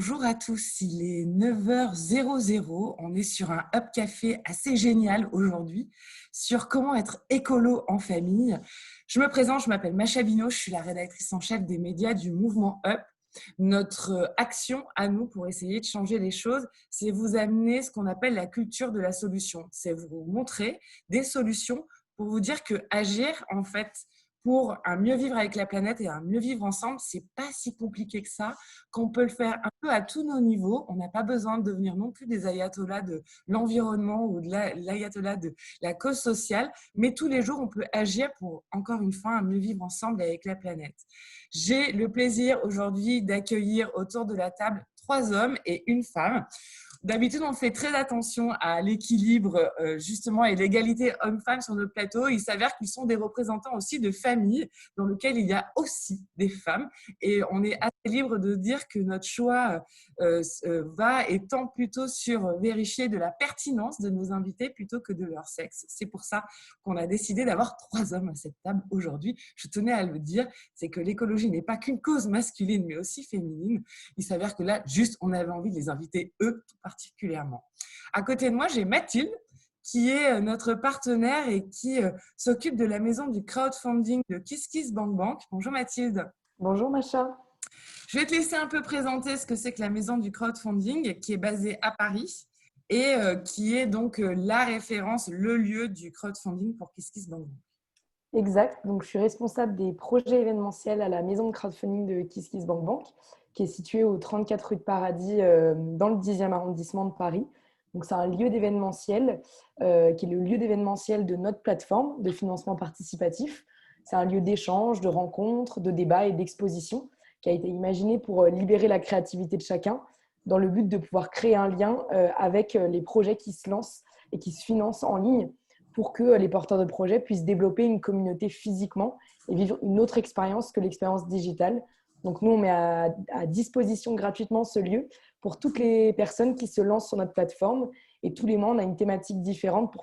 Bonjour à tous, il est 9h00. On est sur un Up Café assez génial aujourd'hui sur comment être écolo en famille. Je me présente, je m'appelle Macha Bino, je suis la rédactrice en chef des médias du mouvement Up. Notre action à nous pour essayer de changer les choses, c'est vous amener ce qu'on appelle la culture de la solution. C'est vous montrer des solutions pour vous dire que agir, en fait, pour un mieux vivre avec la planète et un mieux vivre ensemble, c'est pas si compliqué que ça, qu'on peut le faire un peu à tous nos niveaux. On n'a pas besoin de devenir non plus des ayatollahs de l'environnement ou de l'ayatollah de la cause sociale, mais tous les jours, on peut agir pour, encore une fois, un mieux vivre ensemble avec la planète. J'ai le plaisir aujourd'hui d'accueillir autour de la table 3 hommes et une femme. D'habitude, on fait très attention à l'équilibre justement et l'égalité homme-femme sur notre plateau. Il s'avère qu'ils sont des représentants aussi de familles dans lesquelles il y a aussi des femmes. Et on est assez libre de dire que notre choix va et tend plutôt sur vérifier de la pertinence de nos invités plutôt que de leur sexe. C'est pour ça qu'on a décidé d'avoir 3 hommes à cette table aujourd'hui. Je tenais à le dire, c'est que l'écologie n'est pas qu'une cause masculine, mais aussi féminine. Il s'avère que là, juste, on avait envie de les inviter, eux, tout particulièrement. À côté de moi, j'ai Mathilde, qui est notre partenaire et qui s'occupe de la maison du crowdfunding de KissKissBankBank. Bonjour Mathilde. Bonjour Macha. Je vais te laisser un peu présenter ce que c'est que la maison du crowdfunding, qui est basée à Paris et qui est donc la référence, le lieu du crowdfunding pour KissKissBankBank. Exact, donc je suis responsable des projets événementiels à la maison de crowdfunding de KissKissBankBank, qui est située au 34 rue de Paradis, dans le 10e arrondissement de Paris. Donc c'est un lieu d'événementiel qui est le lieu d'événementiel de notre plateforme de financement participatif. C'est un lieu d'échange, de rencontres, de débats et d'exposition qui a été imaginé pour libérer la créativité de chacun dans le but de pouvoir créer un lien avec les projets qui se lancent et qui se financent en ligne, pour que les porteurs de projets puissent développer une communauté physiquement et vivre une autre expérience que l'expérience digitale. Donc nous, on met à disposition gratuitement ce lieu pour toutes les personnes qui se lancent sur notre plateforme. Et tous les mois, on a une thématique différente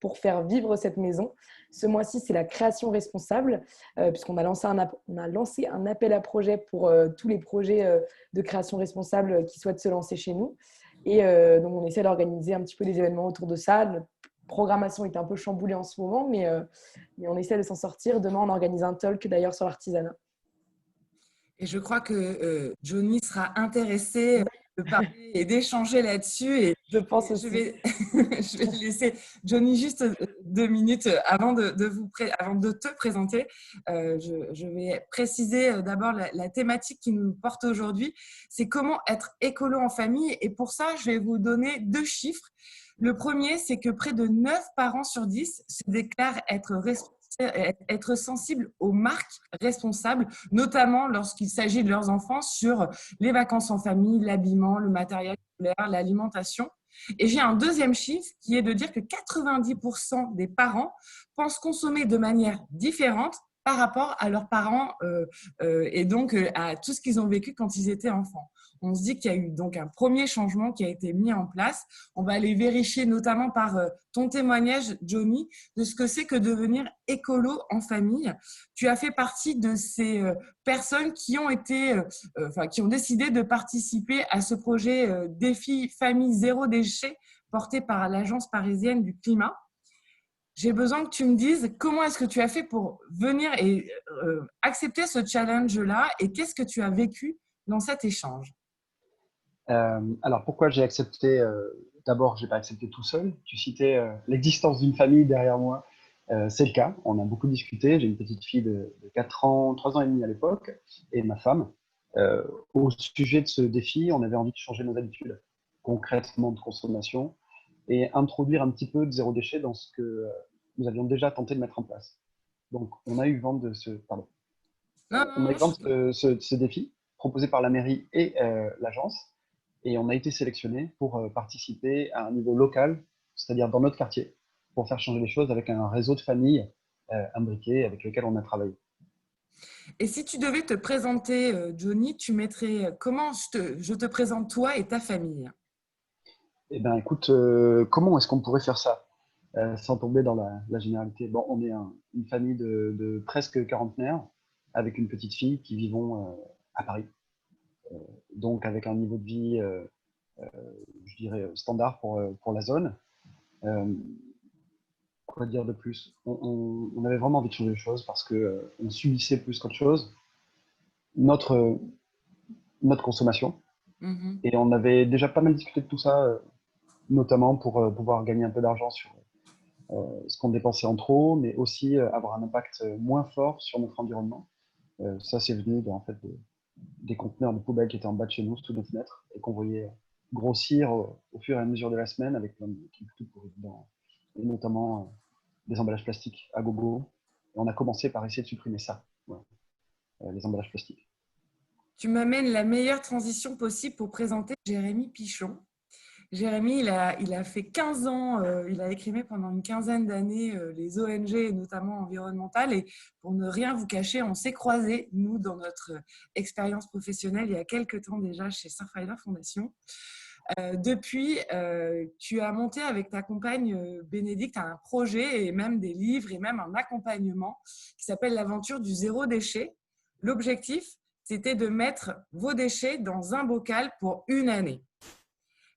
pour faire vivre cette maison. Ce mois-ci, c'est la création responsable, puisqu'on a lancé un appel à projet pour tous les projets de création responsable qui souhaitent se lancer chez nous. Et donc, on essaie d'organiser un petit peu des événements autour de ça. Notre programmation est un peu chamboulée en ce moment, mais on essaie de s'en sortir. Demain, on organise un talk d'ailleurs sur l'artisanat. Et je crois que Johnny sera intéressé de parler et d'échanger là-dessus. Et Je pense je aussi. vais, je vais laisser Johnny juste 2 minutes avant avant de te présenter. Je vais préciser d'abord la thématique qui nous porte aujourd'hui. C'est comment être écolo en famille. Et pour ça, je vais vous donner 2 chiffres. Le premier, c'est que près de 9 parents sur 10 se déclarent être sensibles aux marques responsables, notamment lorsqu'il s'agit de leurs enfants sur les vacances en famille, l'habillement, le matériel scolaire, l'alimentation. Et j'ai un deuxième chiffre qui est de dire que 90% des parents pensent consommer de manière différente par rapport à leurs parents et donc à tout ce qu'ils ont vécu quand ils étaient enfants. On se dit qu'il y a eu donc un premier changement qui a été mis en place. On va aller vérifier notamment par ton témoignage, Johnny, de ce que c'est que devenir écolo en famille. Tu as fait partie de ces personnes qui ont qui ont décidé de participer à ce projet défi famille zéro déchet porté par l'Agence parisienne du climat. J'ai besoin que tu me dises comment est-ce que tu as fait pour venir et accepter ce challenge-là et qu'est-ce que tu as vécu dans cet échange. Alors, pourquoi j'ai accepté d'abord, j'ai pas accepté tout seul. Tu citais l'existence d'une famille derrière moi. C'est le cas. On a beaucoup discuté. J'ai une petite fille de 4 ans, 3 ans et demi à l'époque, et ma femme. Au sujet de ce défi, on avait envie de changer nos habitudes concrètement de consommation et introduire un petit peu de zéro déchet dans ce que nous avions déjà tenté de mettre en place. Donc, on a eu vent de on a eu vent de ce défi proposé par la mairie et l'agence. Et on a été sélectionné pour participer à un niveau local, c'est-à-dire dans notre quartier, pour faire changer les choses avec un réseau de familles imbriquées avec lesquelles on a travaillé. Et si tu devais te présenter, Johnny, tu mettrais comment je te présente toi et ta famille? Eh bien, écoute, comment est-ce qu'on pourrait faire ça sans tomber dans la généralité? Bon, on est une famille de presque quarantenaires avec une petite fille qui vivons à Paris. donc avec un niveau de vie, je dirais, standard pour la zone. Quoi dire de plus? On avait vraiment envie de changer les choses parce que on subissait plus qu'autre chose notre, notre consommation. Mhm. Et on avait déjà pas mal discuté de tout ça, notamment pour pouvoir gagner un peu d'argent sur ce qu'on dépensait en trop, mais aussi avoir un impact moins fort sur notre environnement. Ça, c'est venu en fait, des conteneurs de poubelles qui étaient en bas de chez nous, sous nos fenêtres, et qu'on voyait grossir au fur et à mesure de la semaine avec plein de trucs tout pourris dedans, et notamment des emballages plastiques à gogo. Et on a commencé par essayer de supprimer ça, ouais, les emballages plastiques. Tu m'amènes la meilleure transition possible pour présenter Jérémy Pichon. Jérémy, il a fait 15 ans, il a écrimé pendant une quinzaine d'années les ONG, notamment environnementales. Et pour ne rien vous cacher, on s'est croisés, nous, dans notre expérience professionnelle, il y a quelques temps déjà chez Surfrider Foundation. Depuis, tu as monté avec ta compagne Bénédicte un projet et même des livres et même un accompagnement qui s'appelle l'aventure du zéro déchet. L'objectif, c'était de mettre vos déchets dans un bocal pour une année.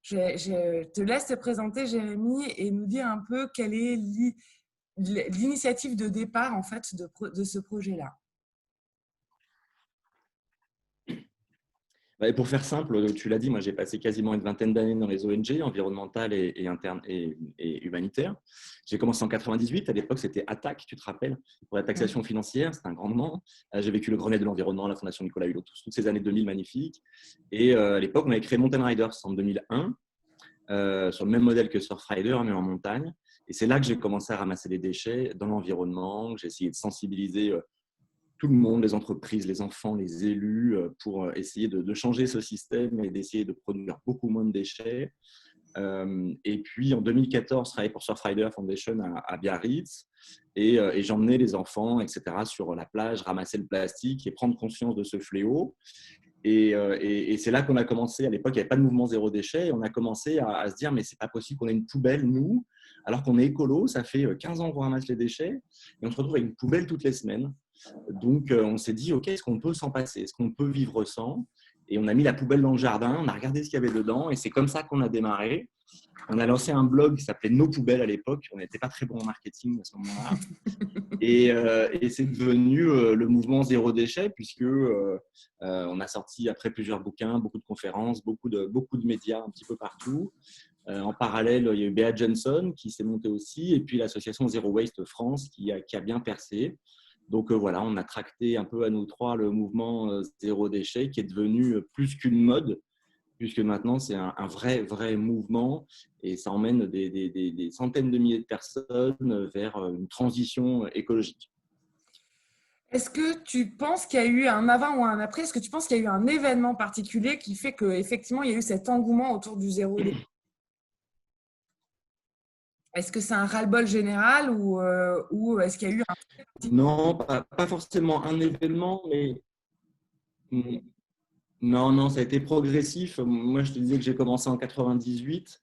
Je te laisse te présenter, Jérémy, et nous dire un peu quelle est l'initiative de départ en fait, de ce projet-là. Et pour faire simple, tu l'as dit, moi j'ai passé quasiment une vingtaine d'années dans les ONG environnementales et humanitaires. J'ai commencé en 98, à l'époque c'était ATTAC, tu te rappelles, pour la taxation financière, c'était un grand moment. J'ai vécu le Grenelle de l'environnement, la Fondation Nicolas Hulot, toutes ces années 2000 magnifiques. Et à l'époque on avait créé Mountain Riders en 2001, sur le même modèle que Surfrider, mais en montagne. Et c'est là que j'ai commencé à ramasser les déchets dans l'environnement, j'ai essayé de sensibiliser tout le monde, les entreprises, les enfants, les élus, pour essayer de changer ce système et d'essayer de produire beaucoup moins de déchets. Et puis en 2014, je travaillais pour Surfrider Foundation à Biarritz et j'emmenais les enfants, etc., sur la plage, ramasser le plastique et prendre conscience de ce fléau. Et c'est là qu'on a commencé. À l'époque, il n'y avait pas de mouvement zéro déchet. Et on a commencé à se dire, mais c'est pas possible qu'on ait une poubelle, nous, alors qu'on est écolo. Ça fait 15 ans qu'on ramasse les déchets et on se retrouve avec une poubelle toutes les semaines. Donc, on s'est dit, OK, est-ce qu'on peut s'en passer? Est-ce qu'on peut vivre sans? Et on a mis la poubelle dans le jardin, on a regardé ce qu'il y avait dedans et c'est comme ça qu'on a démarré. On a lancé un blog qui s'appelait Nos Poubelles à l'époque. On n'était pas très bon en marketing à ce moment-là. Et c'est devenu le mouvement zéro déchet puisque on a sorti après plusieurs bouquins, beaucoup de conférences, beaucoup de médias un petit peu partout. En parallèle, il y a eu Bea Johnson qui s'est montée aussi et puis l'association Zero Waste France qui a bien percé. Donc voilà, on a tracté un peu à nous trois le mouvement zéro déchet qui est devenu plus qu'une mode puisque maintenant c'est un vrai mouvement et ça emmène des centaines de milliers de personnes vers une transition écologique. Est-ce que tu penses qu'il y a eu un avant ou un après? Est-ce que tu penses qu'il y a eu un événement particulier qui fait qu'effectivement, il y a eu cet engouement autour du zéro déchet? Est-ce que c'est un ras-le-bol général ou est-ce qu'il y a eu un… Non, pas forcément un événement, mais non, ça a été progressif. Moi, je te disais que j'ai commencé en 98.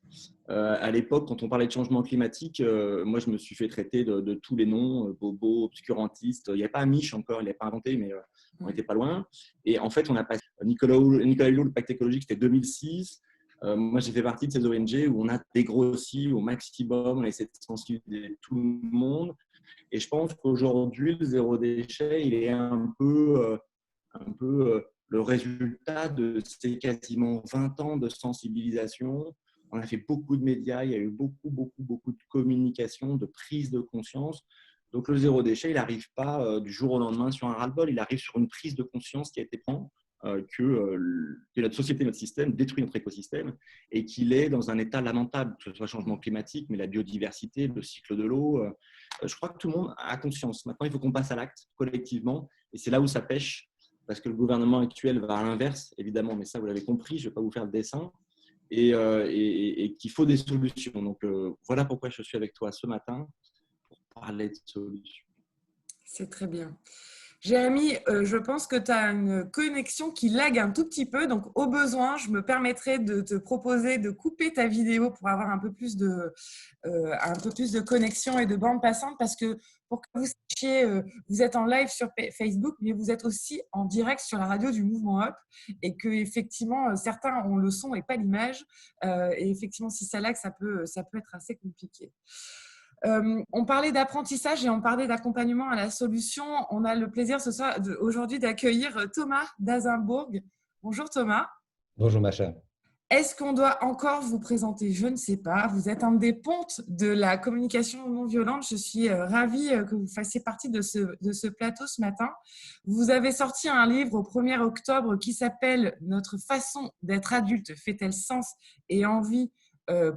À l'époque, quand on parlait de changement climatique, moi, je me suis fait traiter de tous les noms, bobo, obscurantiste. Il n'y a pas Amish encore, il n'est pas inventé, mais on n'était pas loin. Et en fait, on a passé Nicolas Hulot, le pacte écologique, c'était 2006. Moi, j'ai fait partie de ces ONG où on a dégrossi au maximum, on a essayé de sensibiliser tout le monde. Et je pense qu'aujourd'hui, le zéro déchet, il est un peu le résultat de ces quasiment 20 ans de sensibilisation. On a fait beaucoup de médias, il y a eu beaucoup de communication, de prise de conscience. Donc le zéro déchet, il n'arrive pas du jour au lendemain sur un ras-le-bol, il arrive sur une prise de conscience qui a été prise que notre société, notre système détruit notre écosystème et qu'il est dans un état lamentable, que ce soit le changement climatique, mais la biodiversité, le cycle de l'eau. Je crois que tout le monde a conscience. Maintenant, il faut qu'on passe à l'acte collectivement et c'est là où ça pêche parce que le gouvernement actuel va à l'inverse, évidemment, mais ça, vous l'avez compris, je ne vais pas vous faire le dessin, et qu'il faut des solutions. Donc, voilà pourquoi je suis avec toi ce matin, pour parler de solutions. C'est très bien. Jérémy, je pense que tu as une connexion qui lag un tout petit peu. Donc, au besoin, je me permettrai de te proposer de couper ta vidéo pour avoir un peu plus de connexion et de bande passante parce que Pour que vous sachiez, vous êtes en live sur Facebook, mais vous êtes aussi en direct sur la radio du Mouvement Up et que effectivement certains ont le son et pas l'image. Et effectivement, si ça lag, ça peut être assez compliqué. On parlait d'apprentissage et on parlait d'accompagnement à la solution. On a le plaisir aujourd'hui d'accueillir Thomas d'Azimbourg. Bonjour Thomas. Bonjour Macha. Est-ce qu'on doit encore vous présenter? Je ne sais pas. Vous êtes un des pontes de la communication non violente. Je suis ravie que vous fassiez partie de ce plateau ce matin. Vous avez sorti un livre au 1er octobre qui s'appelle « Notre façon d'être adulte fait-elle sens et envie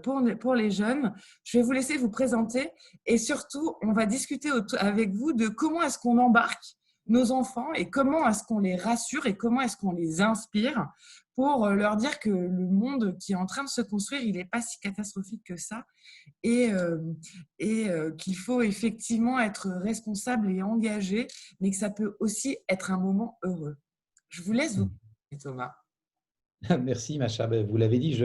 pour les jeunes ?» Je vais vous laisser vous présenter et surtout, on va discuter avec vous de comment est-ce qu'on embarque nos enfants et comment est-ce qu'on les rassure et comment est-ce qu'on les inspire pour leur dire que le monde qui est en train de se construire, il n'est pas si catastrophique que ça et qu'il faut effectivement être responsable et engagé, mais que ça peut aussi être un moment heureux. Je vous laisse vous parler, Thomas. Merci Macha. Vous l'avez dit,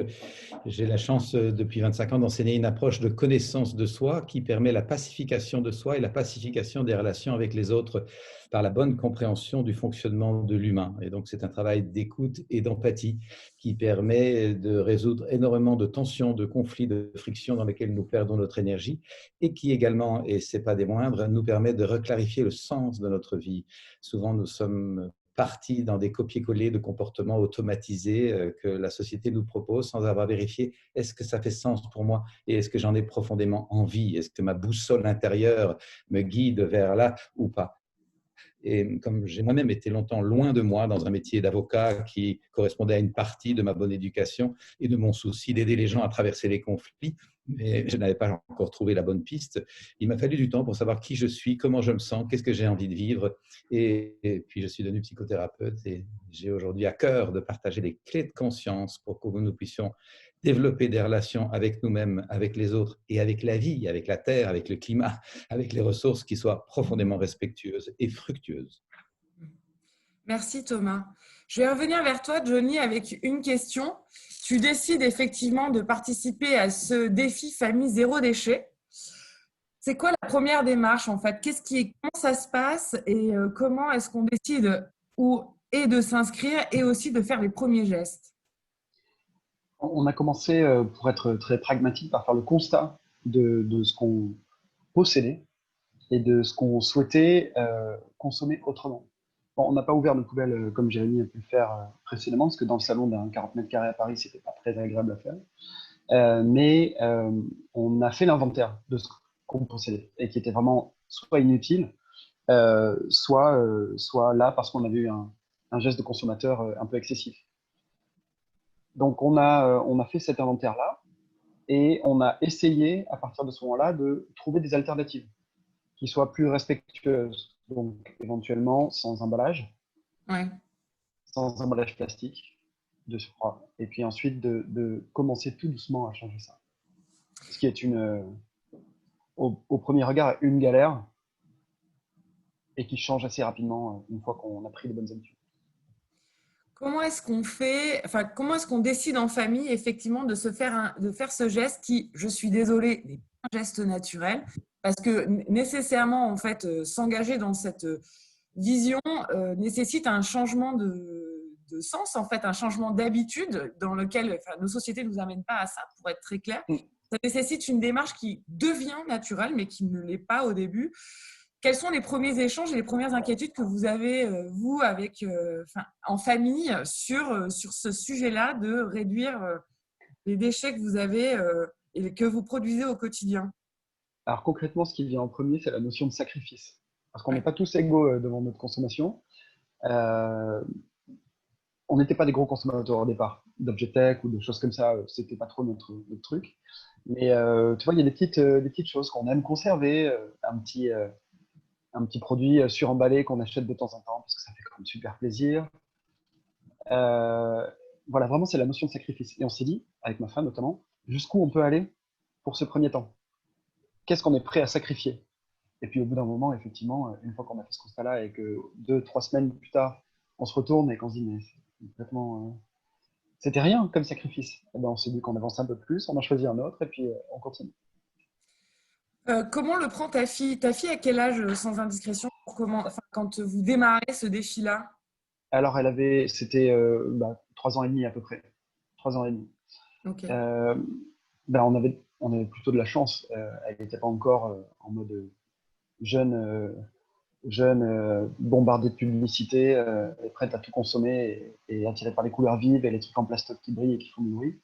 j'ai la chance depuis 25 ans d'enseigner une approche de connaissance de soi qui permet la pacification de soi et la pacification des relations avec les autres par la bonne compréhension du fonctionnement de l'humain. Et donc c'est un travail d'écoute et d'empathie qui permet de résoudre énormément de tensions, de conflits, de frictions dans lesquels nous perdons notre énergie et qui également, et ce n'est pas des moindres, nous permet de reclarifier le sens de notre vie. Souvent nous sommes partis dans des copier-coller de comportements automatisés que la société nous propose sans avoir vérifié est-ce que ça fait sens pour moi et est-ce que j'en ai profondément envie, est-ce que ma boussole intérieure me guide vers là ou pas. Et comme j'ai moi-même été longtemps loin de moi dans un métier d'avocat qui correspondait à une partie de ma bonne éducation et de mon souci d'aider les gens à traverser les conflits, mais je n'avais pas encore trouvé la bonne piste. Il m'a fallu du temps pour savoir qui je suis, comment je me sens, qu'est-ce que j'ai envie de vivre. Et puis, je suis devenu psychothérapeute et j'ai aujourd'hui à cœur de partager les clés de conscience pour que nous puissions développer des relations avec nous-mêmes, avec les autres et avec la vie, avec la terre, avec le climat, avec les ressources qui soient profondément respectueuses et fructueuses. Merci Thomas. Je vais revenir vers toi, Johnny, avec une question. Tu décides effectivement de participer à ce défi famille zéro déchet. C'est quoi la première démarche en fait? Comment ça se passe et comment est-ce qu'on décide et de s'inscrire et aussi de faire les premiers gestes? On a commencé, pour être très pragmatique, par faire le constat de ce qu'on possédait et de ce qu'on souhaitait consommer autrement. Bon, on n'a pas ouvert nos poubelles comme Jérémy a pu le faire précédemment, parce que dans le salon d'un 40 mètres carrés à Paris, c'était pas très agréable à faire. Mais on a fait l'inventaire de ce qu'on possédait et qui était vraiment soit inutile, soit là parce qu'on avait eu un geste de consommateur un peu excessif. Donc on a fait cet inventaire-là et on a essayé à partir de ce moment-là de trouver des alternatives qui soient plus respectueuses, donc éventuellement sans emballage, Ouais. sans emballage plastique de surcroît, et puis ensuite de commencer tout doucement à changer ça. Ce qui est au premier regard une galère et qui change assez rapidement une fois qu'on a pris les bonnes habitudes. Comment est-ce qu'on décide en famille effectivement de faire ce geste qui, je suis désolée, n'est pas un geste naturel parce que nécessairement en fait s'engager dans cette vision nécessite un changement de sens en fait, un changement d'habitude dans lequel nos sociétés ne nous amènent pas à ça pour être très clair. Ça nécessite une démarche qui devient naturelle mais qui ne l'est pas au début. Quels sont les premiers échanges et les premières inquiétudes que vous avez, vous, en famille, sur ce sujet-là de réduire les déchets que vous avez et que vous produisez au quotidien? Alors concrètement, ce qui vient en premier, c'est la notion de sacrifice. Parce qu'on n'est pas tous égaux devant notre consommation. On n'était pas des gros consommateurs au départ, d'objet tech ou de choses comme ça, c'était pas trop notre truc. Mais tu vois, il y a des petites choses qu'on aime conserver, un petit produit suremballé qu'on achète de temps en temps parce que ça fait quand même super plaisir. Voilà, vraiment, c'est la notion de sacrifice. Et on s'est dit, avec ma femme notamment, jusqu'où on peut aller pour ce premier temps? Qu'est-ce qu'on est prêt à sacrifier? Et puis au bout d'un moment, effectivement, une fois qu'on a fait ce constat-là et que 2-3 semaines plus tard, on se retourne et qu'on se dit, mais c'est complètement. C'était rien comme sacrifice. Et ben, on s'est dit qu'on avance un peu plus, on a choisi un autre et puis on continue. Comment le prend ta fille? Ta fille à quel âge, sans indiscrétion, quand vous démarrez ce défi-là? Alors, c'était 3 ans et demi à peu près. 3 ans et demi. Ok. Euh, on avait plutôt de la chance. Elle n'était pas encore en mode jeune, bombardée de publicité, et prête à tout consommer et attirée par les couleurs vives et les trucs en plastoc qui brillent et qui font du bruit.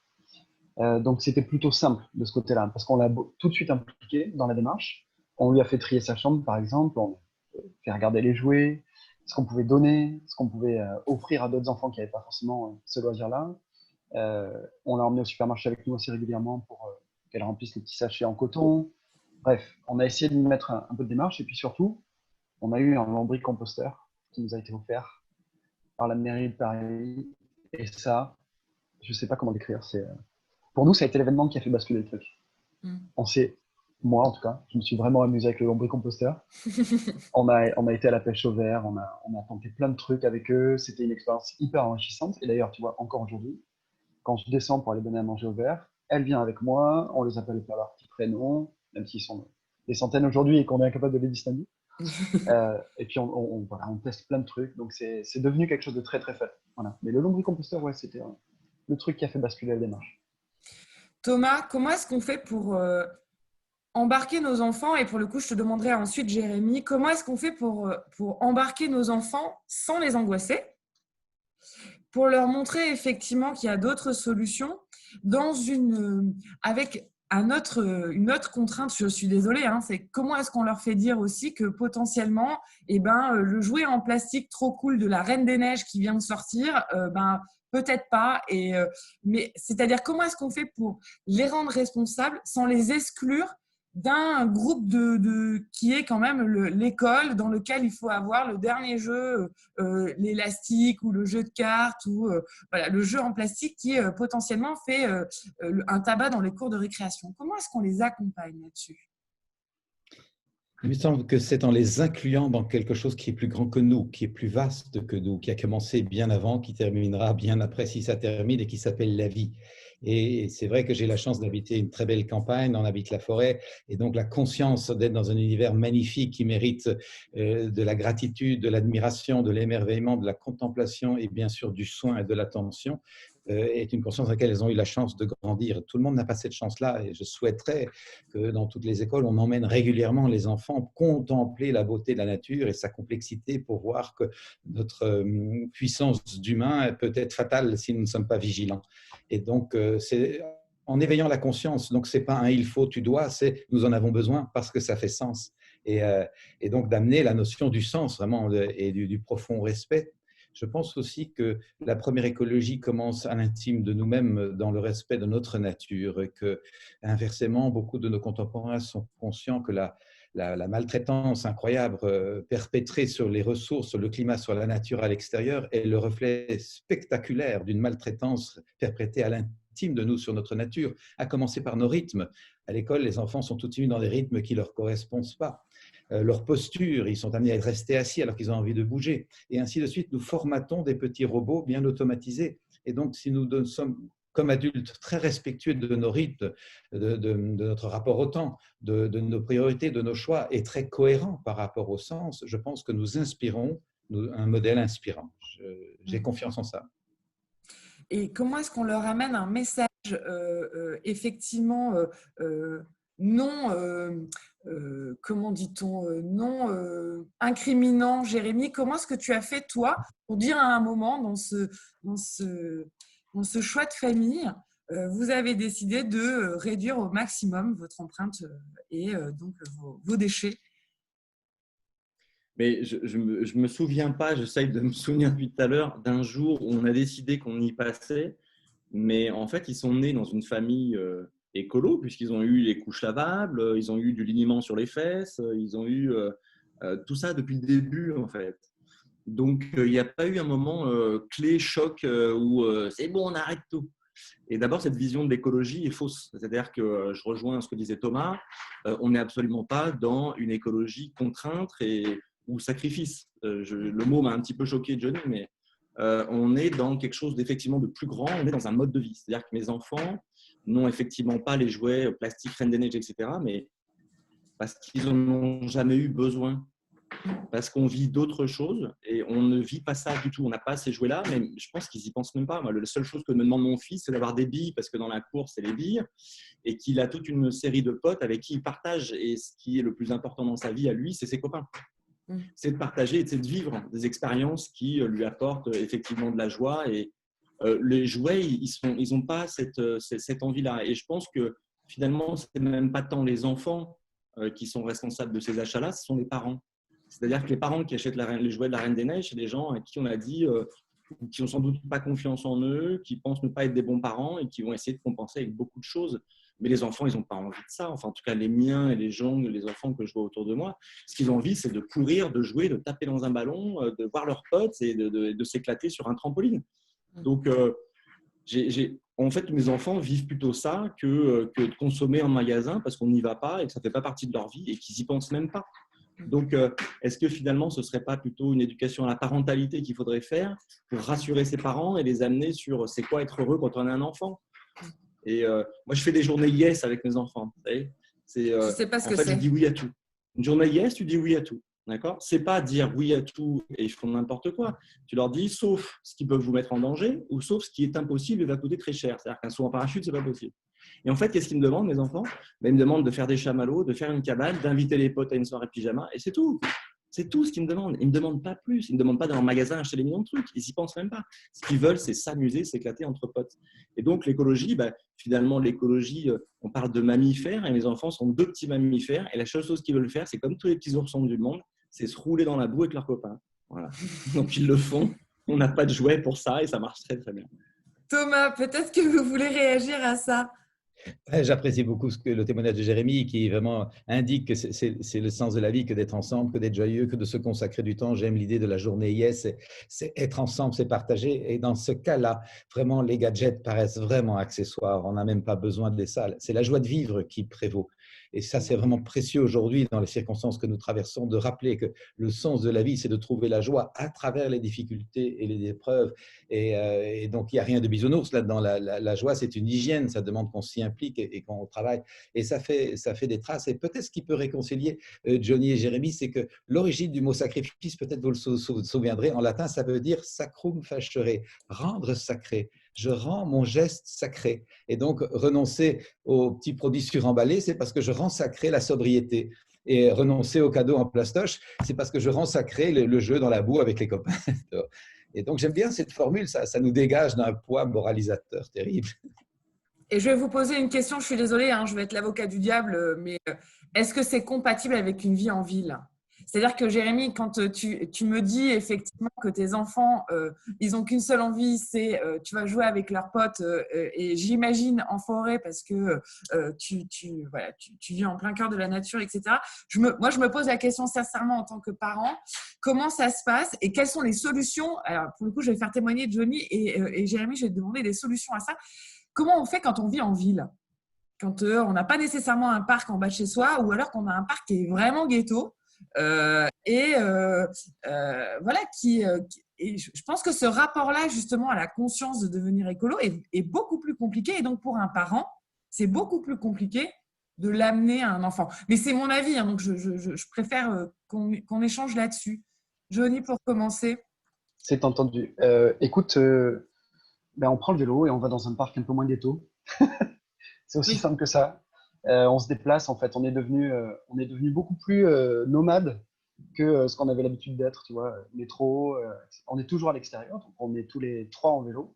Donc c'était plutôt simple de ce côté-là, parce qu'on l'a tout de suite impliqué dans la démarche. On lui a fait trier sa chambre, par exemple, on a fait regarder les jouets, ce qu'on pouvait donner, ce qu'on pouvait offrir à d'autres enfants qui n'avaient pas forcément ce loisir-là. On l'a emmené au supermarché avec nous aussi régulièrement pour qu'elle remplisse les petits sachets en coton. Bref, on a essayé de lui mettre un peu de démarche, et puis surtout, on a eu un lombricomposteur qui nous a été offert par la mairie de Paris. Et ça, je ne sais pas comment décrire. Pour nous, ça a été l'événement qui a fait basculer le truc. Mm. Moi en tout cas, je me suis vraiment amusé avec le lombricomposteur. On a été à la pêche au verre, on a tenté plein de trucs avec eux. C'était une expérience hyper enrichissante. Et d'ailleurs, tu vois, encore aujourd'hui, quand je descends pour aller donner à manger au verre, elle vient avec moi, on les appelle par leur petit prénom, même s'ils sont des centaines aujourd'hui et qu'on est incapable de les distinguer. Et puis voilà, on teste plein de trucs, donc c'est devenu quelque chose de très très fun. Voilà. Mais le lombricomposteur, ouais, c'était le truc qui a fait basculer la démarche. Thomas, comment est-ce qu'on fait pour embarquer nos enfants? Et pour le coup, je te demanderai ensuite, Jérémy, comment est-ce qu'on fait pour embarquer nos enfants sans les angoisser, pour leur montrer effectivement qu'il y a d'autres solutions avec une autre contrainte, je suis désolée, hein, c'est comment est-ce qu'on leur fait dire aussi que potentiellement, le jouet en plastique trop cool de la Reine des Neiges qui vient de sortir, peut-être pas. Mais c'est-à-dire comment est-ce qu'on fait pour les rendre responsables sans les exclure d'un groupe qui est quand même l'école dans lequel il faut avoir le dernier jeu, l'élastique ou le jeu de cartes ou voilà, le jeu en plastique qui potentiellement fait un tabac dans les cours de récréation. Comment est-ce qu'on les accompagne là-dessus? Il me semble que c'est en les incluant dans quelque chose qui est plus grand que nous, qui est plus vaste que nous, qui a commencé bien avant, qui terminera bien après si ça termine et qui s'appelle la vie. Et c'est vrai que j'ai la chance d'habiter une très belle campagne, on habite la forêt, et donc la conscience d'être dans un univers magnifique qui mérite de la gratitude, de l'admiration, de l'émerveillement, de la contemplation et bien sûr du soin et de l'attention est une conscience dans laquelle elles ont eu la chance de grandir. Tout le monde n'a pas cette chance-là et je souhaiterais que dans toutes les écoles, on emmène régulièrement les enfants contempler la beauté de la nature et sa complexité pour voir que notre puissance d'humain peut être fatale si nous ne sommes pas vigilants. Et donc, c'est en éveillant la conscience. Donc, ce n'est pas un il faut, tu dois, c'est nous en avons besoin parce que ça fait sens. Et donc, d'amener la notion du sens vraiment et du profond respect. Je pense aussi que la première écologie commence à l'intime de nous-mêmes dans le respect de notre nature et que, inversement, beaucoup de nos contemporains sont conscients que la maltraitance incroyable perpétrée sur les ressources, sur le climat, sur la nature à l'extérieur est le reflet spectaculaire d'une maltraitance perpétrée à l'intime de nous sur notre nature, à commencer par nos rythmes. À l'école, les enfants sont tout de suite dans des rythmes qui ne leur correspondent pas. Leur posture, ils sont amenés à rester assis alors qu'ils ont envie de bouger. Et ainsi de suite, nous formatons des petits robots bien automatisés. Et donc, si nous sommes comme adultes très respectueux de nos rythmes, de notre rapport au temps, de nos priorités, de nos choix, et très cohérents par rapport au sens, je pense que nous inspirons un modèle inspirant. J'ai confiance en ça. Et comment est-ce qu'on leur amène un message effectivement non, comment dit-on, non incriminant, Jérémy? Comment est-ce que tu as fait, toi, pour dire à un moment dans ce choix de famille, vous avez décidé de réduire au maximum votre empreinte et donc vos déchets? Mais je me souviens pas, j'essaye de me souvenir depuis tout à l'heure, d'un jour où on a décidé qu'on y passait. Mais en fait, ils sont nés dans une famille écolo, puisqu'ils ont eu les couches lavables, ils ont eu du liniment sur les fesses, ils ont eu tout ça depuis le début, en fait. Donc, il n'y a pas eu un moment clé, choc, où c'est bon, on arrête tout. Et d'abord, cette vision de l'écologie est fausse. C'est-à-dire que je rejoins ce que disait Thomas, on n'est absolument pas dans une écologie contrainte ou sacrifice. Le mot m'a un petit peu choqué, Johnny, mais on est dans quelque chose d'effectivement de plus grand, on est dans un mode de vie. C'est-à-dire que mes enfants n'ont effectivement pas les jouets plastiques, Reine des Neiges, etc., mais parce qu'ils n'en ont jamais eu besoin. Parce qu'on vit d'autres choses et on ne vit pas ça du tout. On n'a pas ces jouets-là, mais je pense qu'ils n'y pensent même pas. Moi, la seule chose que me demande mon fils, c'est d'avoir des billes, parce que dans la cour, c'est les billes, et qu'il a toute une série de potes avec qui il partage. Et ce qui est le plus important dans sa vie à lui, c'est ses copains. C'est de partager et c'est de vivre des expériences qui lui apportent effectivement de la joie. Et les jouets, ils n'ont pas cette envie-là. Et je pense que finalement, ce n'est même pas tant les enfants qui sont responsables de ces achats-là, ce sont les parents. C'est-à-dire que les parents qui achètent les jouets de la Reine des Neiges, c'est des gens à qui on a dit qui n'ont sans doute pas confiance en eux, qui pensent ne pas être des bons parents et qui vont essayer de compenser avec beaucoup de choses. Mais les enfants, ils n'ont pas envie de ça. Enfin, en tout cas, les miens et les enfants que je vois autour de moi, ce qu'ils ont envie, c'est de courir, de jouer, de taper dans un ballon, de voir leurs potes et de s'éclater sur un trampoline. Donc, en fait, mes enfants vivent plutôt ça que de consommer en magasin parce qu'on n'y va pas et que ça ne fait pas partie de leur vie et qu'ils n'y pensent même pas. Donc, est-ce que finalement, ce ne serait pas plutôt une éducation à la parentalité qu'il faudrait faire pour rassurer ses parents et les amener sur c'est quoi être heureux quand on a un enfant? Et moi, je fais des journées yes avec mes enfants. Vous savez, je ne sais pas ce en que fait, c'est. je dis oui à tout. Une journée yes, tu dis oui à tout. D'accord? C'est pas dire oui à tout et ils font n'importe quoi. Tu leur dis sauf ce qui peut vous mettre en danger ou sauf ce qui est impossible et va coûter très cher. C'est-à-dire qu'un saut en parachute, c'est pas possible. Et en fait, qu'est-ce qu'ils me demandent, mes enfants? Ils me demandent de faire des chamallows, de faire une cabane, d'inviter les potes à une soirée pyjama et c'est tout. C'est tout ce qu'ils me demandent. Ils ne me demandent pas plus. Ils ne me demandent pas d'aller en magasin acheter des millions de trucs. Ils n'y pensent même pas. Ce qu'ils veulent, c'est s'amuser, s'éclater entre potes. Et donc, l'écologie, finalement, l'écologie, on parle de mammifères et mes enfants sont 2 petits mammifères. Et la seule chose qu'ils veulent faire, c'est comme tous les petits oursons du monde, c'est se rouler dans la boue avec leurs copains. Voilà. Donc, ils le font. On n'a pas de jouet pour ça et ça marche très, très bien. Thomas, peut-être que vous voulez réagir à ça. J'apprécie beaucoup le témoignage de Jérémy qui vraiment indique que c'est le sens de la vie que d'être ensemble, que d'être joyeux, que de se consacrer du temps. J'aime l'idée de la journée yes, c'est être ensemble, c'est partager. Et dans ce cas-là, vraiment, les gadgets paraissent vraiment accessoires. On n'a même pas besoin des salles. C'est la joie de vivre qui prévaut. Et ça, c'est vraiment précieux aujourd'hui dans les circonstances que nous traversons de rappeler que le sens de la vie, c'est de trouver la joie à travers les difficultés et les épreuves. Et donc, il n'y a rien de bisounours là-dedans. La joie, c'est une hygiène. Ça demande qu'on s'y implique et qu'on travaille. Et ça fait des traces. Et peut-être ce qui peut réconcilier Johnny et Jérémy, c'est que l'origine du mot sacrifice, peut-être vous vous souviendrez, en latin, ça veut dire sacrum facere, rendre sacré. Je rends mon geste sacré. Et donc, renoncer aux petits produits suremballés, c'est parce que je rends sacré la sobriété. Et renoncer aux cadeaux en plastoche, c'est parce que je rends sacré le jeu dans la boue avec les copains. Et donc, j'aime bien cette formule, ça nous dégage d'un poids moralisateur terrible. Et je vais vous poser une question, je suis désolée, je vais être l'avocat du diable, mais est-ce que c'est compatible avec une vie en ville? C'est-à-dire que Jérémy, quand tu me dis effectivement que tes enfants, ils n'ont qu'une seule envie, c'est tu vas jouer avec leurs potes et j'imagine en forêt parce que tu vis en plein cœur de la nature, etc. Moi, je me pose la question sincèrement en tant que parent, comment ça se passe et quelles sont les solutions? Alors, pour le coup, je vais faire témoigner Johnny et Jérémy, je vais te demander des solutions à ça. Comment on fait quand on vit en ville? Quand on n'a pas nécessairement un parc en bas de chez soi ou alors qu'on a un parc qui est vraiment ghetto voilà, et je pense que ce rapport-là, justement, à la conscience de devenir écolo est beaucoup plus compliqué. Et donc, pour un parent, c'est beaucoup plus compliqué de l'amener à un enfant. Mais c'est mon avis, donc je préfère qu'on échange là-dessus. Johnny, pour commencer. C'est entendu. Écoute, on prend le vélo et on va dans un parc un peu moins ghetto. C'est aussi simple que ça. On se déplace, en fait. On est devenu beaucoup plus nomade que ce qu'on avait l'habitude d'être, tu vois. Métro, on est toujours à l'extérieur, donc on est tous les 3 en vélo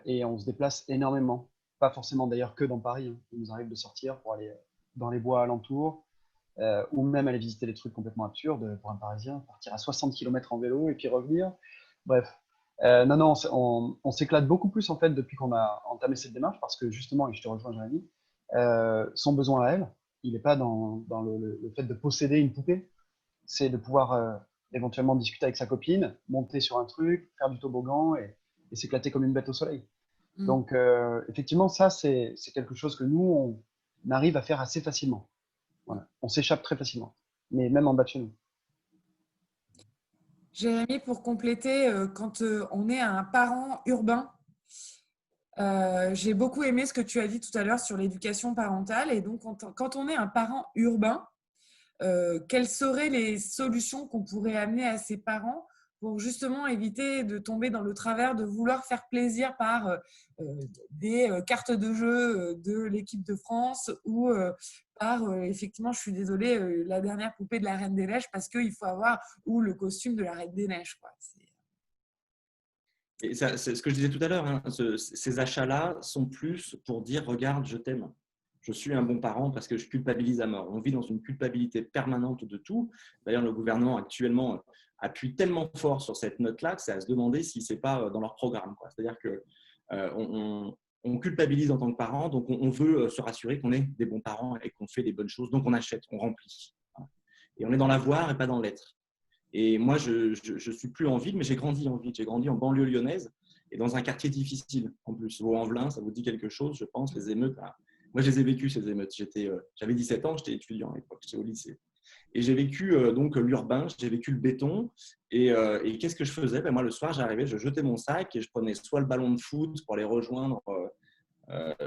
et on se déplace énormément. Pas forcément d'ailleurs que dans Paris. Il nous arrive de sortir pour aller dans les bois alentours ou même aller visiter des trucs complètement absurdes pour un Parisien, partir à 60 km en vélo et puis revenir. Bref. Non, on s'éclate beaucoup plus en fait depuis qu'on a entamé cette démarche parce que justement, et je te rejoins Jérémy, son besoin à elle, il n'est pas dans le fait de posséder une poupée, c'est de pouvoir éventuellement discuter avec sa copine, monter sur un truc, faire du toboggan et s'éclater comme une bête au soleil. Donc effectivement, ça c'est quelque chose que nous, on arrive à faire assez facilement. Voilà. On s'échappe très facilement, mais même en bas de chez nous. Jérémy, pour compléter, quand on est un parent urbain, J'ai beaucoup aimé ce que tu as dit tout à l'heure sur l'éducation parentale. Et donc, quand on est un parent urbain, quelles seraient les solutions qu'on pourrait amener à ses parents pour justement éviter de tomber dans le travers de vouloir faire plaisir par des cartes de jeu de l'équipe de France ou par, effectivement, je suis désolée, la dernière poupée de la Reine des Neiges parce qu'il faut avoir ou le costume de la Reine des Neiges, quoi. Et ça, c'est ce que je disais tout à l'heure, hein, ces achats-là sont plus pour dire « regarde, je t'aime ». Je suis un bon parent parce que je culpabilise à mort. On vit dans une culpabilité permanente de tout. D'ailleurs, le gouvernement actuellement appuie tellement fort sur cette note-là que c'est à se demander si ce n'est pas dans leur programme, quoi. C'est-à-dire qu'on culpabilise en tant que parent, donc on veut se rassurer qu'on est des bons parents et qu'on fait des bonnes choses. Donc on achète, on remplit. Et on est dans l'avoir et pas dans l'être. Et moi, je suis plus en ville, mais j'ai grandi en ville. J'ai grandi en banlieue lyonnaise et dans un quartier difficile. En plus, Vaux-en-Velin, ça vous dit quelque chose, je pense, les émeutes. Moi, je les ai vécues, ces émeutes. J'avais 17 ans, j'étais étudiant à l'époque, j'étais au lycée. Et j'ai vécu donc l'urbain, j'ai vécu le béton. Et qu'est-ce que je faisais? Moi, le soir, j'arrivais, je jetais mon sac et je prenais soit le ballon de foot pour aller rejoindre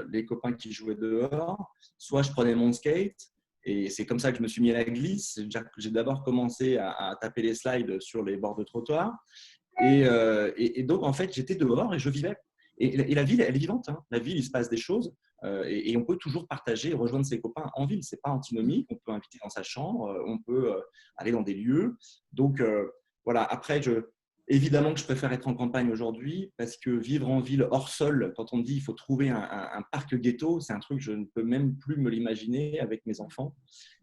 les copains qui jouaient dehors, soit je prenais mon skate. Et c'est comme ça que je me suis mis à la glisse. J'ai d'abord commencé à taper les slides sur les bords de trottoir. Et donc, en fait, j'étais dehors et je vivais. Et la ville, elle est vivante, hein. La ville, il se passe des choses et on peut toujours partager et rejoindre ses copains en ville. Ce n'est pas antinomique. On peut inviter dans sa chambre, on peut aller dans des lieux. Donc, voilà. Après, évidemment que je préfère être en campagne aujourd'hui parce que vivre en ville hors sol, quand on me dit qu'il faut trouver un parc ghetto, c'est un truc que je ne peux même plus me l'imaginer avec mes enfants.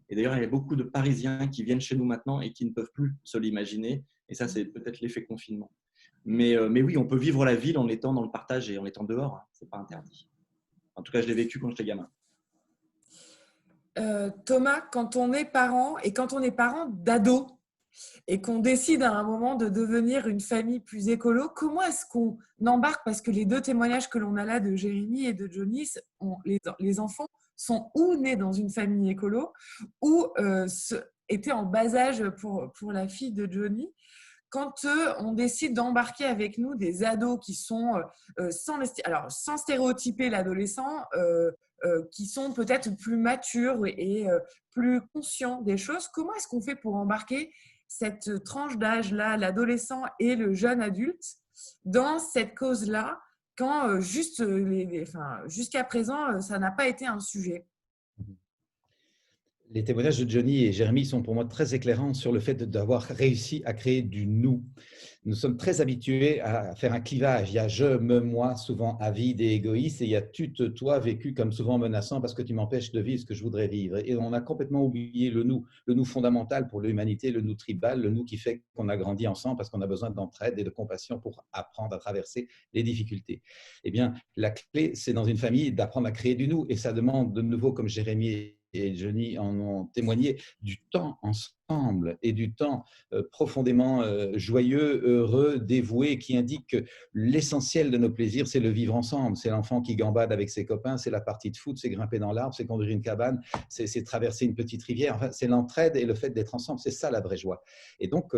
Et d'ailleurs, il y a beaucoup de Parisiens qui viennent chez nous maintenant et qui ne peuvent plus se l'imaginer. Et ça, c'est peut-être l'effet confinement. Mais oui, on peut vivre la ville en étant dans le partage et en étant dehors. Hein. Ce n'est pas interdit. En tout cas, je l'ai vécu quand j'étais gamin. Thomas, quand on est parent et quand on est parent d'ado et qu'on décide à un moment de devenir une famille plus écolo, comment est-ce qu'on embarque? Parce que les deux témoignages que l'on a là de Jérémy et de Johnny, les enfants sont ou nés dans une famille écolo ou étaient en bas âge pour la fille de Johnny. Quand on décide d'embarquer avec nous des ados qui sont, sans stéréotyper l'adolescent, qui sont peut-être plus matures et plus conscients des choses, comment est-ce qu'on fait pour embarquer cette tranche d'âge-là, l'adolescent et le jeune adulte, dans cette cause-là, quand jusqu'à présent, ça n'a pas été un sujet? Les témoignages de Johnny et Jérémy sont pour moi très éclairants sur le fait d'avoir réussi à créer du « nous ». Nous sommes très habitués à faire un clivage. Il y a « je »,« me »,« moi », souvent avide et égoïste, et il y a « tu », « toi », vécu comme souvent menaçant parce que tu m'empêches de vivre ce que je voudrais vivre. Et on a complètement oublié le nous fondamental pour l'humanité, le nous tribal, le nous qui fait qu'on a grandi ensemble parce qu'on a besoin d'entraide et de compassion pour apprendre à traverser les difficultés. Eh bien, la clé, c'est dans une famille d'apprendre à créer du nous, et ça demande de nouveau, comme Jérémy et Johnny en ont témoigné, du temps ensemble et du temps profondément joyeux, heureux, dévoué, qui indique que l'essentiel de nos plaisirs, c'est le vivre ensemble. C'est l'enfant qui gambade avec ses copains, c'est la partie de foot, c'est grimper dans l'arbre, c'est conduire une cabane, c'est traverser une petite rivière. Enfin, c'est l'entraide et le fait d'être ensemble, c'est ça la vraie joie. Et donc,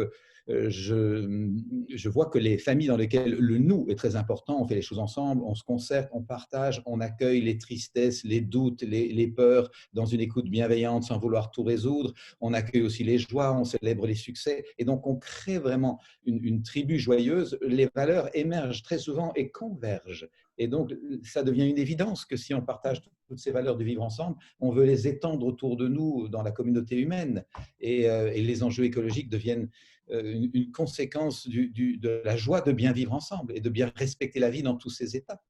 je vois que les familles dans lesquelles le nous est très important, on fait les choses ensemble, on se concerte, on partage, on accueille les tristesses, les doutes, les peurs dans une écoute bienveillante sans vouloir tout résoudre, on accueille aussi les joies, on célèbre les succès, et donc on crée vraiment une tribu joyeuse. Les valeurs émergent très souvent et convergent. Et donc, ça devient une évidence que si on partage toutes ces valeurs de vivre ensemble, on veut les étendre autour de nous dans la communauté humaine. Et les enjeux écologiques deviennent une conséquence de la joie de bien vivre ensemble et de bien respecter la vie dans tous ses états.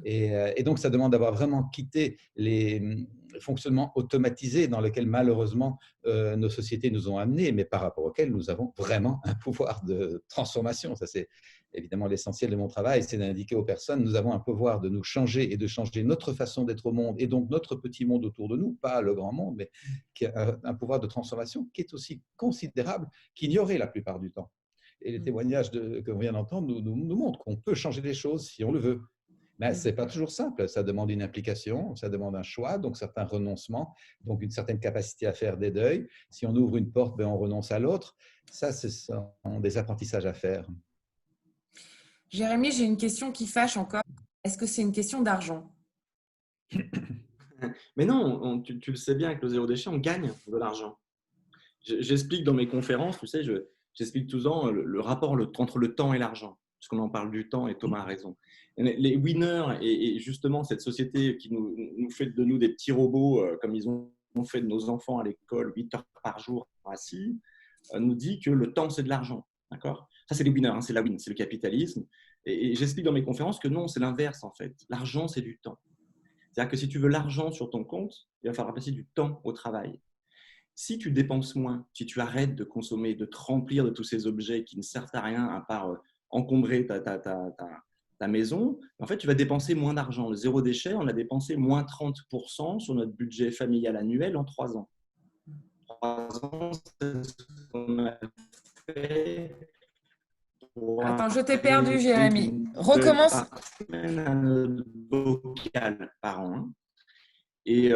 Et donc, ça demande d'avoir vraiment quitté les fonctionnements automatisés dans lesquels, malheureusement, nos sociétés nous ont amenés, mais par rapport auxquels nous avons vraiment un pouvoir de transformation. Ça, c'est évidemment l'essentiel de mon travail, c'est d'indiquer aux personnes, nous avons un pouvoir de nous changer et de changer notre façon d'être au monde, et donc notre petit monde autour de nous, pas le grand monde, mais qui a un pouvoir de transformation qui est aussi considérable, qu'ignorer la plupart du temps. Et les témoignages que l'on vient d'entendre nous montrent qu'on peut changer les choses si on le veut. Mais ce n'est pas toujours simple, ça demande une implication, ça demande un choix, donc certains renoncements, donc une certaine capacité à faire des deuils. Si on ouvre une porte, on renonce à l'autre. Ça, ce sont des apprentissages à faire. Jérémy, j'ai une question qui fâche encore. est-ce que c'est une question d'argent? Mais non, tu le sais bien, avec le zéro déchet, on gagne de l'argent. J'explique dans mes conférences, tu sais, j'explique tout le temps le rapport entre le temps et l'argent, parce qu'on en parle du temps et Thomas a raison. Les winners et justement cette société qui nous fait de nous des petits robots, comme ils ont fait de nos enfants à l'école, 8 heures par jour assis, nous dit que le temps, c'est de l'argent. D'accord? Ça, c'est les winners, hein, c'est la win, c'est le capitalisme. Et j'explique dans mes conférences que non, c'est l'inverse en fait. L'argent, c'est du temps. C'est-à-dire que si tu veux l'argent sur ton compte, il va falloir passer du temps au travail. Si tu dépenses moins, si tu arrêtes de consommer, de te remplir de tous ces objets qui ne servent à rien à part encombrer ta maison, en fait, tu vas dépenser moins d'argent. Le zéro déchet, on a dépensé moins 30% sur notre budget familial annuel en 3 ans. 3 ans, c'est ce qu'on a fait pour Attends, je t'ai perdu, arrêter Jérémy. une Recommence. par semaine à notre bocal par an. Et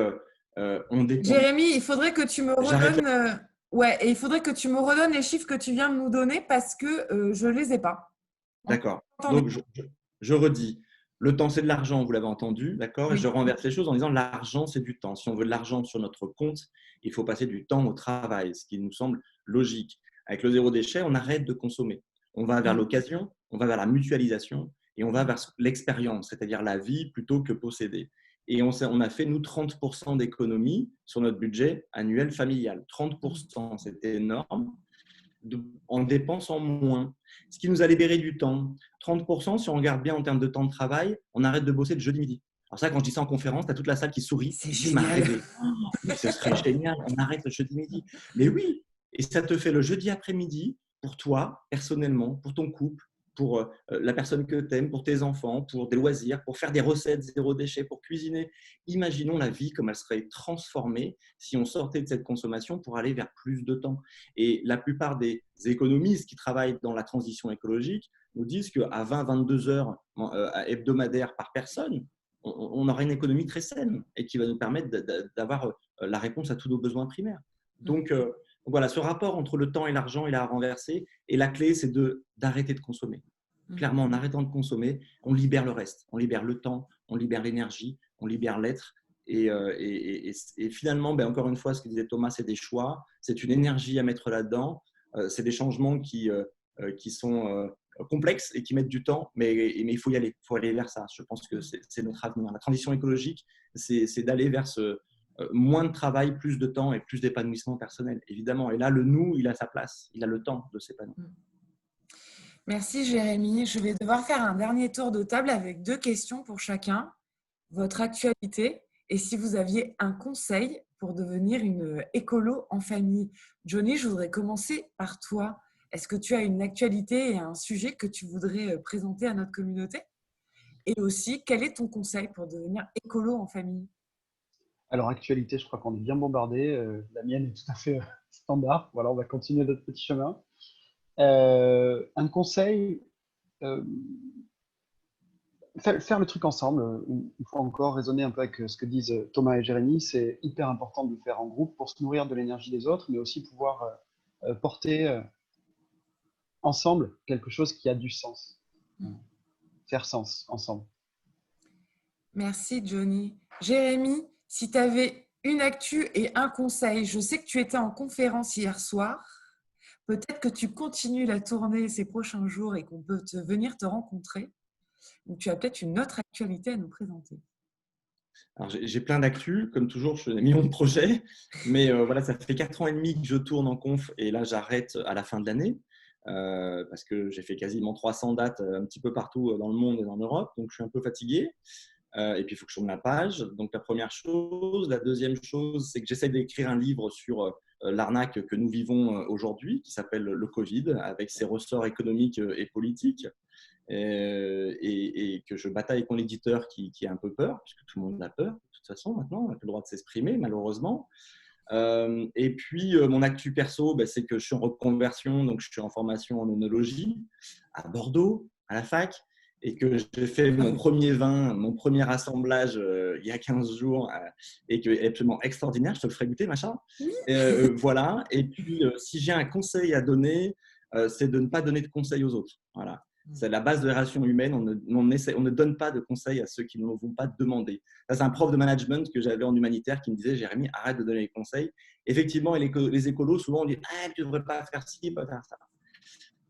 on dépense. Jérémy, il faudrait que tu me J'arrête redonnes. Ouais, et il faudrait que tu me redonnes les chiffres que tu viens de nous donner parce que je ne les ai pas. D'accord. Entendez. Donc, je redis. Le temps, c'est de l'argent, vous l'avez entendu, d'accord? Et Oui. je renverse les choses en disant l'argent, c'est du temps. Si on veut de l'argent sur notre compte, il faut passer du temps au travail, ce qui nous semble logique. Avec le zéro déchet, on arrête de consommer. On va vers l'occasion, on va vers la mutualisation et on va vers l'expérience, c'est-à-dire la vie plutôt que posséder. Et on a fait, nous, 30% d'économies sur notre budget annuel familial. 30%, c'était énorme, en dépensant moins. Ce qui nous a libéré du temps. 30%, si on regarde bien en termes de temps de travail, on arrête de bosser le jeudi midi. Alors ça, quand je dis ça en conférence, tu as toute la salle qui sourit. C'est Qui m'a génial. rêvé. Mais ce serait génial, on arrête le jeudi midi. Mais oui, et ça te fait le jeudi après-midi pour toi, personnellement, pour ton couple, pour la personne que tu aimes, pour tes enfants, pour des loisirs, pour faire des recettes zéro déchet, pour cuisiner. Imaginons la vie comme elle serait transformée si on sortait de cette consommation pour aller vers plus de temps. Et la plupart des économistes qui travaillent dans la transition écologique nous disent qu'à 20-22 heures hebdomadaires par personne, on aura une économie très saine et qui va nous permettre d'avoir la réponse à tous nos besoins primaires. Donc voilà, ce rapport entre le temps et l'argent, il a renversé. Et la clé, c'est d'arrêter de consommer. Clairement, en arrêtant de consommer, on libère le reste. On libère le temps, on libère l'énergie, on libère l'être. Et finalement, encore une fois, ce que disait Thomas, c'est des choix. C'est une énergie à mettre là-dedans. C'est des changements qui sont complexes et qui mettent du temps, mais il faut y aller. Il faut aller vers ça. Je pense que c'est notre avenir. La transition écologique, c'est d'aller vers moins de travail, plus de temps et plus d'épanouissement personnel, évidemment. Et là, le nous, il a sa place. Il a le temps de s'épanouir. Merci, Jérémy. Je vais devoir faire un dernier tour de table avec 2 questions pour chacun. Votre actualité et si vous aviez un conseil pour devenir une écolo en famille. Johnny, je voudrais commencer par toi. Est-ce que tu as une actualité et un sujet que tu voudrais présenter à notre communauté? Et aussi, quel est ton conseil pour devenir écolo en famille? Alors, actualité, je crois qu'on est bien bombardé. La mienne est tout à fait standard. Voilà, on va continuer notre petit chemin. Un conseil, faire le truc ensemble. Il faut encore raisonner un peu avec ce que disent Thomas et Jérémy. C'est hyper important de le faire en groupe pour se nourrir de l'énergie des autres, mais aussi pouvoir porter ensemble quelque chose qui a du sens. Faire sens ensemble. Merci, Johnny. Jérémy, si tu avais une actu et un conseil, je sais que tu étais en conférence hier soir. Peut-être que tu continues la tournée ces prochains jours et qu'on peut venir te rencontrer. Donc, tu as peut-être une autre actualité à nous présenter. Alors, j'ai plein d'actu, comme toujours, je fais des millions de projets, mais voilà, ça fait 4 ans et demi que je tourne en conf et là, j'arrête à la fin de l'année parce que j'ai fait quasiment 300 dates un petit peu partout dans le monde et en Europe, donc je suis un peu fatigué. Et puis, il faut que je tourne la page. Donc, la première chose. La deuxième chose, c'est que j'essaie d'écrire un livre sur l'arnaque que nous vivons aujourd'hui, qui s'appelle le Covid, avec ses ressorts économiques et politiques. Et que je bataille avec mon éditeur qui a un peu peur, puisque tout le monde a peur, de toute façon, maintenant. On n'a plus le droit de s'exprimer, malheureusement. Et puis, mon actu perso, c'est que je suis en reconversion, donc je suis en formation en œnologie à Bordeaux, à la fac. Et que j'ai fait mon premier vin, mon premier assemblage il y a 15 jours et qui est absolument extraordinaire. Je te le ferai goûter, machin. Voilà. Et puis, si j'ai un conseil à donner, c'est de ne pas donner de conseils aux autres. Voilà. C'est la base de la relation humaine. On ne donne pas de conseils à ceux qui ne vont pas demander. Ça, c'est un prof de management que j'avais en humanitaire qui me disait, Jérémy, arrête de donner les conseils. Effectivement, les écolos, souvent, on dit, tu ne devrais pas faire ci, pas faire ça.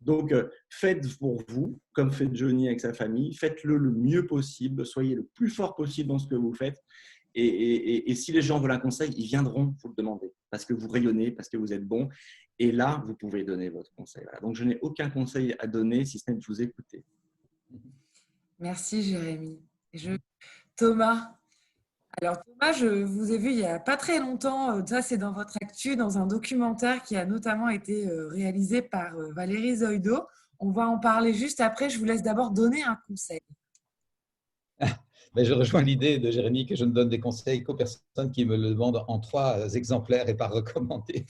Donc, faites pour vous, comme fait Johnny avec sa famille, faites-le le mieux possible, soyez le plus fort possible dans ce que vous faites. Et si les gens veulent un conseil, ils viendront vous le demander parce que vous rayonnez, parce que vous êtes bon. Et là, vous pouvez donner votre conseil. Voilà. Donc, je n'ai aucun conseil à donner si ce n'est de vous écouter. Merci, Jérémy. Thomas. Alors, Thomas, je vous ai vu il n'y a pas très longtemps. Ça, c'est dans votre actu, dans un documentaire qui a notamment été réalisé par Valérie Zoido. On va en parler juste après. Je vous laisse d'abord donner un conseil. Mais je rejoins l'idée de Jérémy que je ne donne des conseils qu'aux personnes qui me le demandent en 3 exemplaires et pas recommandés.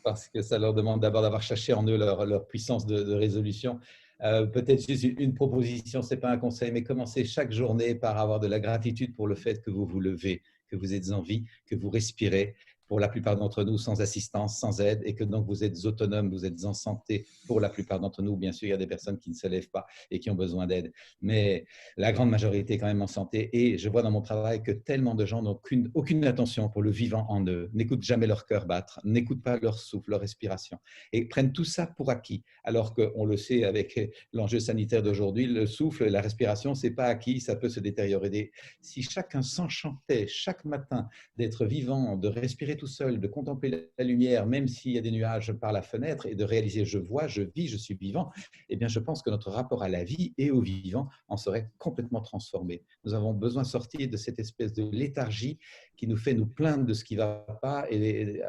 Parce que ça leur demande d'abord d'avoir cherché en eux leur puissance de résolution. Peut-être juste une proposition, ce n'est pas un conseil, mais commencez chaque journée par avoir de la gratitude pour le fait que vous vous levez, que vous êtes en vie, que vous respirez, pour la plupart d'entre nous sans assistance, sans aide, et que donc vous êtes autonome, vous êtes en santé pour la plupart d'entre nous. Bien sûr, il y a des personnes qui ne se lèvent pas et qui ont besoin d'aide, mais la grande majorité est quand même en santé. Et je vois dans mon travail que tellement de gens n'ont aucune attention pour le vivant en eux, n'écoutent jamais leur cœur battre, n'écoutent pas leur souffle, leur respiration, et prennent tout ça pour acquis, alors qu'on le sait avec l'enjeu sanitaire d'aujourd'hui, le souffle et la respiration, ce n'est pas acquis, ça peut se détériorer. Si chacun s'enchantait chaque matin d'être vivant, de respirer tout seul, de contempler la lumière, même s'il y a des nuages par la fenêtre, et de réaliser je vois, je vis, je suis vivant, eh bien je pense que notre rapport à la vie et au vivant en serait complètement transformé. Nous avons besoin de sortir de cette espèce de léthargie qui nous fait nous plaindre de ce qui ne va pas et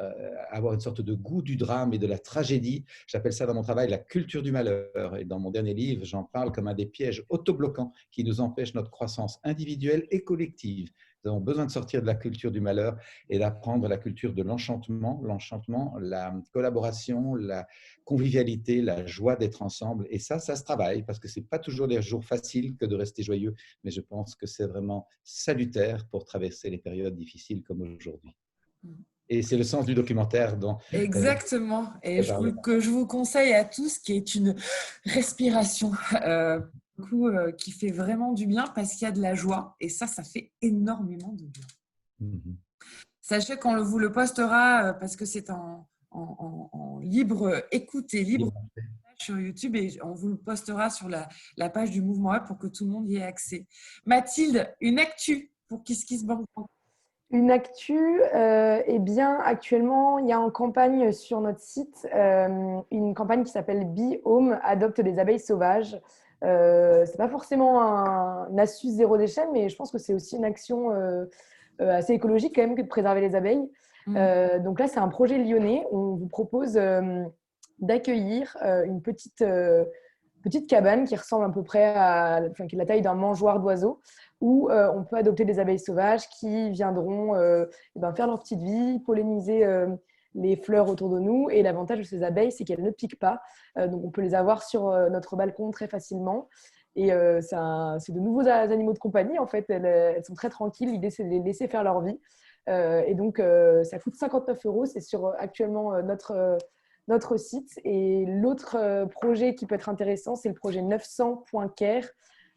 avoir une sorte de goût du drame et de la tragédie. J'appelle ça dans mon travail la culture du malheur. Et dans mon dernier livre, j'en parle comme un des pièges autobloquants qui nous empêchent notre croissance individuelle et collective. Nous avons besoin de sortir de la culture du malheur et d'apprendre la culture de l'enchantement, la collaboration, la convivialité, la joie d'être ensemble. Et ça se travaille parce que ce n'est pas toujours des jours faciles que de rester joyeux, mais je pense que c'est vraiment salutaire pour traverser les périodes difficiles comme aujourd'hui. Et c'est le sens du documentaire dont… Exactement. Et je vous conseille à tous, qui est une respiration qui fait vraiment du bien parce qu'il y a de la joie. Et ça fait énormément de bien. Sachez qu'on vous le postera parce que c'est en libre écoute et libre sur YouTube, et on vous le postera sur la page du Mouvement Up pour que tout le monde y ait accès. Mathilde, une actu pour KissKissBankBank. Une actu, eh bien, actuellement, il y a en campagne sur notre site, une campagne qui s'appelle Be Home, adopte des abeilles sauvages. C'est pas forcément une astuce zéro déchet, mais je pense que c'est aussi une action assez écologique quand même que de préserver les abeilles. Donc là, c'est un projet lyonnais. On vous propose d'accueillir une petite cabane qui ressemble à peu près qui est la taille d'un mangeoire d'oiseaux, où on peut adopter des abeilles sauvages qui viendront faire leur petite vie, polliniser les fleurs autour de nous. Et l'avantage de ces abeilles, c'est qu'elles ne piquent pas. Donc, on peut les avoir sur notre balcon très facilement. Et c'est de nouveaux animaux de compagnie, en fait. Elles sont très tranquilles. L'idée, c'est de les laisser faire leur vie. Et donc, ça coûte 59 €. C'est sur actuellement notre site. Et l'autre projet qui peut être intéressant, c'est le projet 900.care.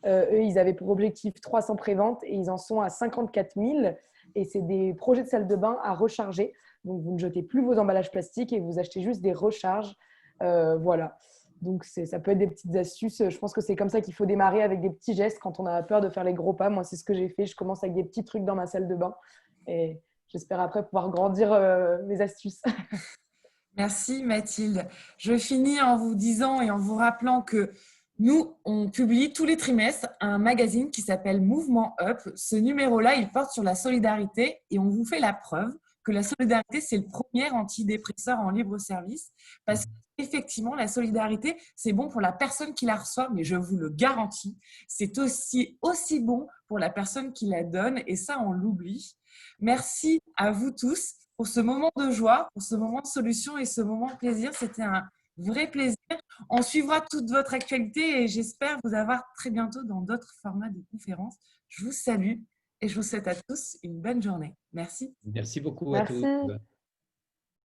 Eux, ils avaient pour objectif 300 préventes et ils en sont à 54 000. Et c'est des projets de salle de bain à recharger. Donc, vous ne jetez plus vos emballages plastiques et vous achetez juste des recharges. Voilà. Donc, ça peut être des petites astuces. Je pense que c'est comme ça qu'il faut démarrer, avec des petits gestes quand on a peur de faire les gros pas. Moi, c'est ce que j'ai fait. Je commence avec des petits trucs dans ma salle de bain. Et j'espère après pouvoir grandir mes astuces. Merci Mathilde. Je finis en vous disant et en vous rappelant que nous, on publie tous les trimestres un magazine qui s'appelle Mouvement Up. Ce numéro-là, il porte sur la solidarité et on vous fait la preuve que la solidarité, c'est le premier antidépresseur en libre service, parce qu'effectivement, la solidarité, c'est bon pour la personne qui la reçoit, mais je vous le garantis, c'est aussi bon pour la personne qui la donne, et ça, on l'oublie. Merci à vous tous pour ce moment de joie, pour ce moment de solution et ce moment de plaisir. C'était un vrai plaisir. On suivra toute votre actualité et j'espère vous avoir très bientôt dans d'autres formats de conférences. Je vous salue et je vous souhaite à tous une bonne journée. Merci. Merci beaucoup Merci. à tous.